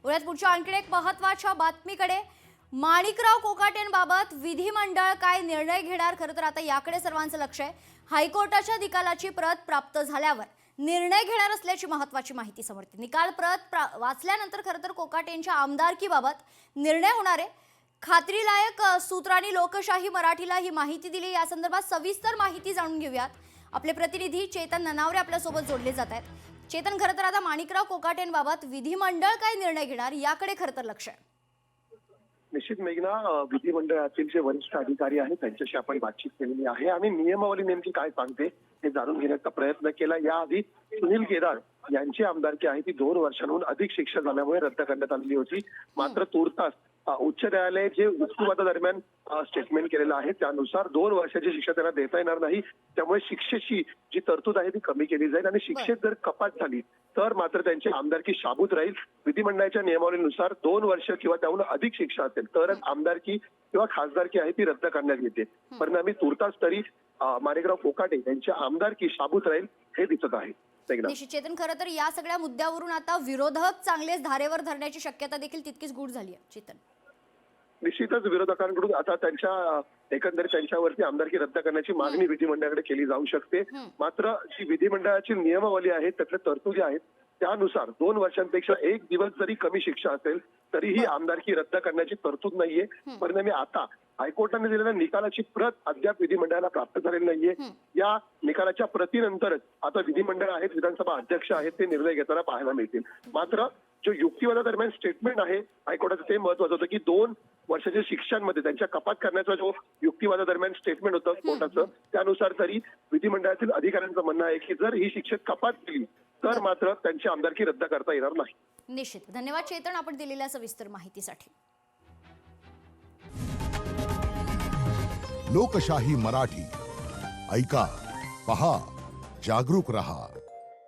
वळूयात पुढच्या आणखी एक महत्त्वाच्या बातमीकडे। माणिकराव कोकाटेंबाबत विधिमंडळ काय निर्णय घेणार, खरं तर आता याकडे सर्वांचं लक्ष आहे। हायकोर्टाच्या निकालाची प्रत प्राप्त झाल्यावर निर्णय घेणार असल्याची महत्त्वाची माहिती समोर येते। निकाल प्रत वाचल्यानंतर खरं तर कोकाटेंच्या आमदारकीबाबत निर्णय होणार आहे। खात्रीलायक सूत्रांनी लोकशाही मराठीला ही माहिती दिली। या संदर्भात सविस्तर माहिती जाणून घेऊयात। आपले प्रतिनिधी चेतन ननावरे आपल्या सोबत जोडले जात आहेत। चेतन, खरं तर आता माणिकराव कोकाटेंबाबत विधिमंडळ काय निर्णय घेणार याकडे खरं तर लक्ष आहे। निश्चित मेघना, विधिमंडळातील जे वरिष्ठ अधिकारी आहेत त्यांच्याशी आपण बातचीत केलेली आहे आणि नियमावली नेमकी काय सांगते हे जाणून घेण्याचा प्रयत्न केला। याआधी सुनील केदार यांची आमदारकी आहे ती 2 वर्षांहून अधिक शिक्षा झाल्यामुळे रद्द करण्यात आलेली होती। मात्र तूर्तास उच्च न्यायालय जे युक्तिवादादरम्यान स्टेटमेंट केलेलं आहे त्यानुसार 2 वर्षाची शिक्षा त्यांना देता येणार नाही। त्यामुळे शिक्षेची जी तरतूद आहे ती कमी केली जाईल आणि शिक्षेत जर कपात झाली तर मात्र त्यांची आमदारकी शाबूत राहील। विधिमंडळाच्या नियमावलीनुसार 2 वर्ष किंवा त्याहून अधिक शिक्षा असेल तरच आमदारकी किंवा खासदारकी आहे ती रद्द करण्यात येते। परिणामी तूर्तास तरी माणिकराव कोकाटे यांची आमदारकी शाबूत राहील हे दिसत आहे। निश्चित चेतन, खरं तर या सगळ्या मुद्द्यावरून आता विरोधक चांगलेच धारेवर धरण्याची शक्यता देखील तितकीच गूढ झाली आहे। चेतन, निश्चितच विरोधकांकडून आता एकंदरीत त्यांच्यावरती आमदारकी रद्द करण्याची मागणी विधिमंडळाकडे केली जाऊ शकते। मात्र जी विधिमंडळाची नियमावली आहे त्यातल्या तरतुदी आहेत त्यानुसार 2 वर्षांपेक्षा 1 दिवस जरी कमी शिक्षा असेल तरीही आमदारकी रद्द करण्याची तरतूद नाहीये। परिणामी आता हायकोर्टाने दिलेल्या निकालाची प्रत अद्याप विधिमंडळाला प्राप्त झालेली नाहीये। या निकालाच्या प्रतीनंतरच आता विधिमंडळ आहेत, विधानसभा अध्यक्ष आहेत, ते निर्णय घेताना पाहायला मिळतील। मात्र जो युक्तिवादादरम्यान स्टेटमेंट आहे हायकोर्टाचं ते महत्वाचं होतं की 2 वर्षाच्या शिक्षांमध्ये त्यांच्या कपात करण्याचा जो युक्तिवादादरम्यान स्टेटमेंट होतं कोर्टाचं त्यानुसार तरी विधिमंडळातील अधिकाऱ्यांचं म्हणणं आहे की जर ही शिक्षेत कपात केली तर मात्र त्यांची आमदारकी रद्द करता येणार नाही। निश्चित धन्यवाद चेतन आपण दिलेल्या सविस्तर माहितीसाठी। लोकशाही मराठी ऐका, पहा, जागरूक रहा।